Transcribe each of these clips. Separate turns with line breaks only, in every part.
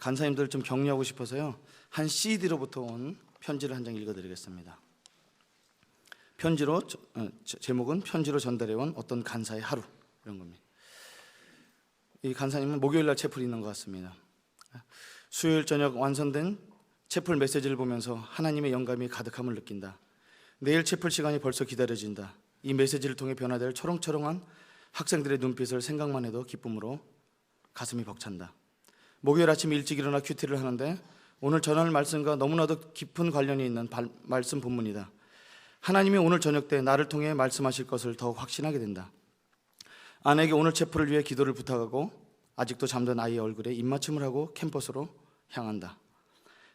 간사님들 좀 격려하고 싶어서요, 한 CD로부터 온 편지를 한 장 읽어드리겠습니다. 제목은 편지로 전달해온 어떤 간사의 하루, 이런 겁니다. 이 간사님은 목요일날 채플이 있는 것 같습니다. 수요일 저녁 완성된 채플 메시지를 보면서 하나님의 영감이 가득함을 느낀다. 내일 채플 시간이 벌써 기다려진다. 이 메시지를 통해 변화될 초롱초롱한 학생들의 눈빛을 생각만 해도 기쁨으로 가슴이 벅찬다. 목요일 아침 일찍 일어나 큐티를 하는데 오늘 전할 말씀과 너무나도 깊은 관련이 있는 말씀 본문이다. 하나님이 오늘 저녁 때 나를 통해 말씀하실 것을 더욱 확신하게 된다. 아내에게 오늘 채플을 위해 기도를 부탁하고 아직도 잠든 아이의 얼굴에 입맞춤을 하고 캠퍼스로 향한다.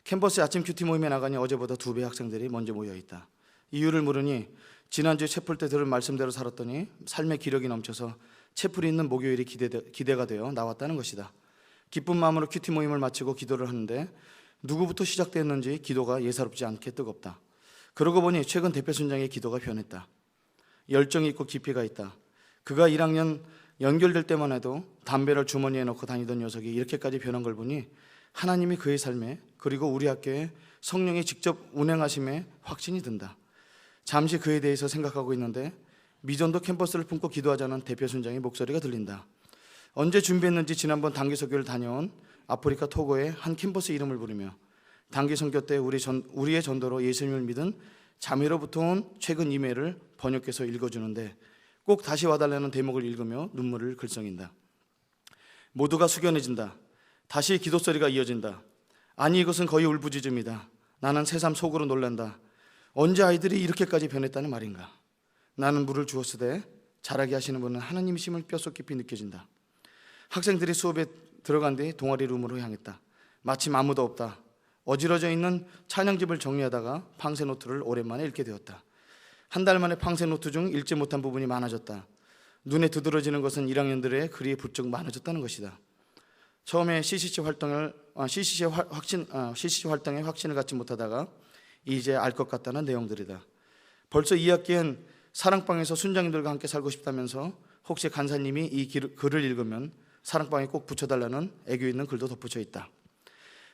캠퍼스 아침 큐티 모임에 나가니 어제보다 2배 학생들이 먼저 모여있다. 이유를 물으니 지난주에 채플 때 들은 말씀대로 살았더니 삶의 기력이 넘쳐서 채플이 있는 목요일이 기대가 되어 나왔다는 것이다. 기쁜 마음으로 큐티 모임을 마치고 기도를 하는데 누구부터 시작됐는지 기도가 예사롭지 않게 뜨겁다. 그러고 보니 최근 대표 순장의 기도가 변했다. 열정이 있고 깊이가 있다. 그가 1학년 연결될 때만 해도 담배를 주머니에 넣고 다니던 녀석이 이렇게까지 변한 걸 보니 하나님이 그의 삶에, 그리고 우리 학교에 성령이 직접 운행하심에 확신이 든다. 잠시 그에 대해서 생각하고 있는데 미전도 캠퍼스를 품고 기도하자는 대표 순장의 목소리가 들린다. 언제 준비했는지 지난번 단기 선교를 다녀온 아프리카 토고의 한 캠퍼스 이름을 부르며 단기 선교 때 우리의 전도로 예수님을 믿은 자매로부터 온 최근 이메일을 번역해서 읽어주는데 꼭 다시 와달라는 대목을 읽으며 눈물을 글썽인다. 모두가 숙연해진다. 다시 기도 소리가 이어진다. 아니, 이것은 거의 울부짖음이다. 나는 새삼 속으로 놀란다. 언제 아이들이 이렇게까지 변했다는 말인가. 나는 물을 주었으되 자라게 하시는 분은 하나님이심을 뼛속 깊이 느껴진다. 학생들이 수업에 들어간 뒤 동아리 룸으로 향했다. 마침 아무도 없다. 어지러져 있는 찬양집을 정리하다가 팡세 노트를 오랜만에 읽게 되었다. 한 달 만에 팡세 노트 중 읽지 못한 부분이 많아졌다. 눈에 두드러지는 것은 1학년들의 글이 부쩍 많아졌다는 것이다. 처음에 CCC 활동에 확신을 갖지 못하다가 이제 알 것 같다는 내용들이다. 벌써 2학기엔 사랑방에서 순장님들과 함께 살고 싶다면서 혹시 간사님이 이 글을 읽으면 사랑방에 꼭 붙여달라는 애교 있는 글도 덧붙여 있다.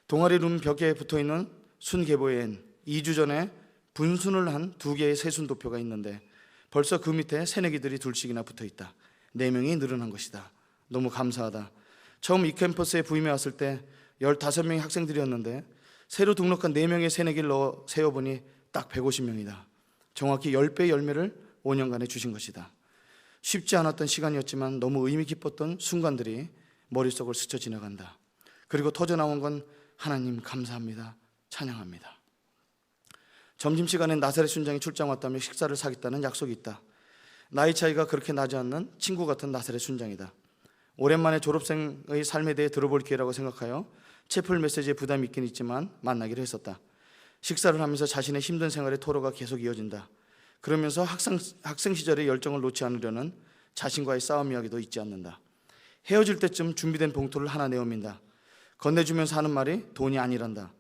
동아리 룸 벽에 붙어있는 순계보엔 2주 전에 분순을 한 2개의 새순도표가 있는데 벌써 그 밑에 새내기들이 둘씩이나 붙어있다. 4명이 늘어난 것이다. 너무 감사하다. 처음 이 캠퍼스에 부임해 왔을 때 15명의 학생들이었는데 새로 등록한 4명의 새내기를 넣어 세어보니 딱 150명이다. 정확히 10배의 열매를 5년간에 주신 것이다. 쉽지 않았던 시간이었지만 너무 의미 깊었던 순간들이 머릿속을 스쳐 지나간다. 그리고 터져나온 건 하나님 감사합니다, 찬양합니다. 점심시간엔 나사렛 순장이 출장 왔다며 식사를 사겠다는 약속이 있다. 나이 차이가 그렇게 나지 않는 친구 같은 나사렛 순장이다. 오랜만에 졸업생의 삶에 대해 들어볼 기회라고 생각하여 채플 메시지에 부담이 있긴 있지만 만나기로 했었다. 식사를 하면서 자신의 힘든 생활의 토로가 계속 이어진다. 그러면서 학생 시절의 열정을 놓지 않으려는 자신과의 싸움 이야기도 잊지 않는다. 헤어질 때쯤 준비된 봉투를 하나 내어민다. 건네주면서 하는 말이 돈이 아니란다.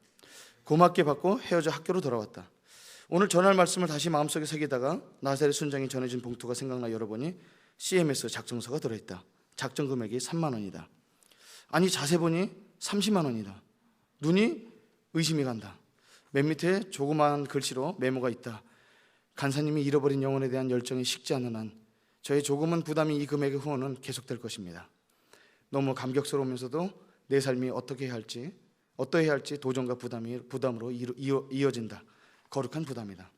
고맙게 받고 헤어져 학교로 돌아왔다. 오늘 전할 말씀을 다시 마음속에 새기다가 나사렛 순장이 전해준 봉투가 생각나 열어보니 CMS 작성서가 들어있다. 작정 금액이 3만 원이다. 아니, 자세히 보니 30만 원이다. 눈이 의심이 간다. 맨 밑에 조그마한 글씨로 메모가 있다. 간사님이 잃어버린 영혼에 대한 열정이 식지 않는 한 저의 조금은 부담이 이 금액의 후원은 계속될 것입니다. 너무 감격스러우면서도 내 삶이 어떠해야 할지 도전과 부담으로 이어진다. 거룩한 부담이다.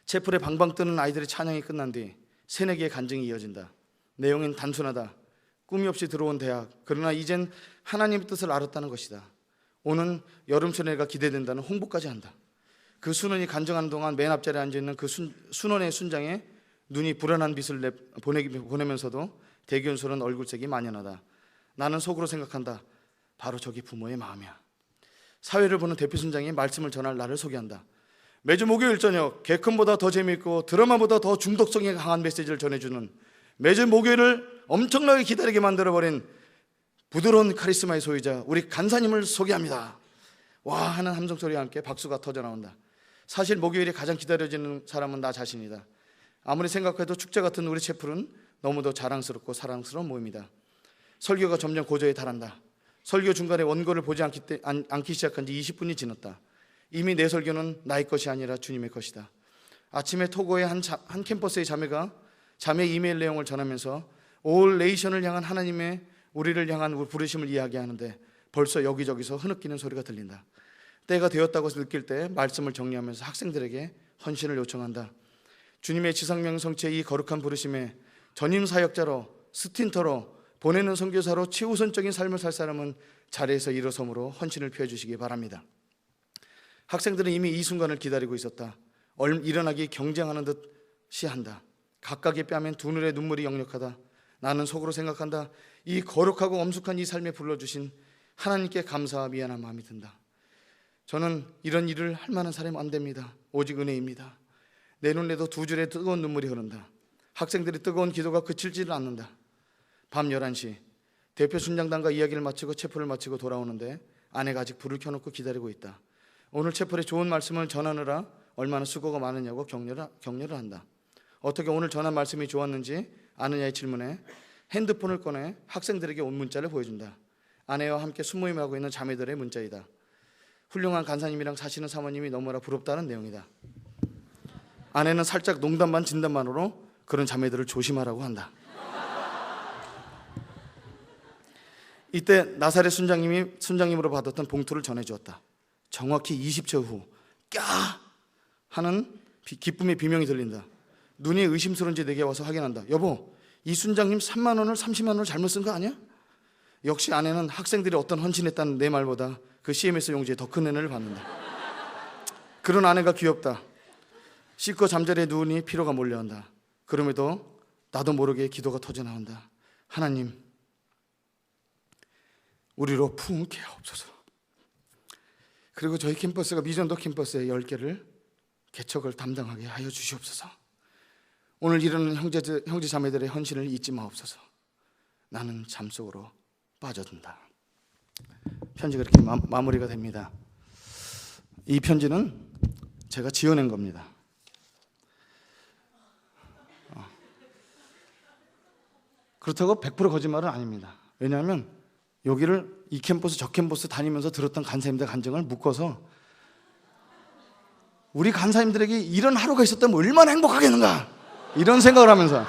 채플에 방방 뜨는 아이들의 찬양이 끝난 뒤 새내기의 간증이 이어진다. 내용은 단순하다. 꿈이 없이 들어온 대학, 그러나 이젠 하나님의 뜻을 알았다는 것이다. 오는 여름 수련회가 기대된다는 홍보까지 한다. 그 순원이 간증하는 동안 맨 앞자리에 앉아있는 그 순원의 순장에 눈이 불안한 빛을 보내면서도 대견스러운 얼굴색이 만연하다. 나는 속으로 생각한다. 바로 저게 부모의 마음이야. 사회를 보는 대표 순장이 말씀을 전할 나를 소개한다. 매주 목요일 저녁 개콘보다 더 재미있고 드라마보다 더 중독성이 강한 메시지를 전해주는, 매주 목요일을 엄청나게 기다리게 만들어버린 부드러운 카리스마의 소유자 우리 간사님을 소개합니다. 와 하는 함성소리와 함께 박수가 터져나온다. 사실 목요일이 가장 기다려지는 사람은 나 자신이다. 아무리 생각해도 축제 같은 우리 채플은 너무도 자랑스럽고 사랑스러운 모임이다. 설교가 점점 고조에 달한다. 설교 중간에 원고를 보지 않기 시작한 지 20분이 지났다. 이미 내 설교는 나의 것이 아니라 주님의 것이다. 아침에 토고의 한 캠퍼스의 자매 이메일 내용을 전하면서 올 네이션을 향한 하나님의 우리를 향한 부르심을 이야기하는데 벌써 여기저기서 흐느끼는 소리가 들린다. 때가 되었다고 느낄 때 말씀을 정리하면서 학생들에게 헌신을 요청한다. 주님의 지상명 성취의 이 거룩한 부르심에 전임 사역자로 스틴터로 보내는 선교사로 최우선적인 삶을 살 사람은 자리에서 일어섬으로 헌신을 표해 주시기 바랍니다. 학생들은 이미 이 순간을 기다리고 있었다. 일어나기 경쟁하는 듯이 한다. 각각의 뺨엔 두 눈의 눈물이 역력하다. 나는 속으로 생각한다. 이 거룩하고 엄숙한 이 삶에 불러주신 하나님께 감사와 미안한 마음이 든다. 저는 이런 일을 할 만한 사람이 안 됩니다. 오직 은혜입니다. 내 눈에도 두 줄의 뜨거운 눈물이 흐른다. 학생들의 뜨거운 기도가 그칠지를 않는다. 밤 11시 대표 순장단과 이야기를 마치고 체포를 마치고 돌아오는데 아내가 아직 불을 켜놓고 기다리고 있다. 오늘 체포에 좋은 말씀을 전하느라 얼마나 수고가 많으냐고 격려를 한다. 어떻게 오늘 전한 말씀이 좋았는지 아느냐의 질문에 핸드폰을 꺼내 학생들에게 온 문자를 보여준다. 아내와 함께 순모임을 하고 있는 자매들의 문자이다. 훌륭한 간사님이랑 사시는 사모님이 너무나 부럽다는 내용이다. 아내는 살짝 농담 반 진담 반으로 그런 자매들을 조심하라고 한다. 이때 나사렛 순장님으로 받았던 봉투를 전해주었다. 정확히 20초 후 꺄! 하는 기쁨의 비명이 들린다. 눈이 의심스러운지 내게 와서 확인한다. 여보, 이 순장님 3만 원을 30만 원을 잘못 쓴 거 아니야? 역시 아내는 학생들이 어떤 헌신했다는 내 말보다 그 CMS 용지에 더 큰 은혜를 받는다. 그런 아내가 귀엽다. 씻고 잠자리에 누우니 피로가 몰려온다. 그럼에도 나도 모르게 기도가 터져나온다. 하나님, 우리로 부흥케 하옵소서. 그리고 저희 캠퍼스가 미전도 캠퍼스의 10개를 개척을 담당하게 하여 주시옵소서. 오늘 이르는 형제 자매들의 헌신을 잊지 마옵소서. 나는 잠속으로 빠져든다. 편지가 이렇게 마무리가 됩니다. 이 편지는 제가 지어낸 겁니다. 그렇다고 100% 거짓말은 아닙니다. 왜냐하면 여기를 이 캠퍼스 저 캠퍼스 다니면서 들었던 간사님들 간증을 묶어서 우리 간사님들에게 이런 하루가 있었다면 얼마나 행복하겠는가 이런 생각을 하면서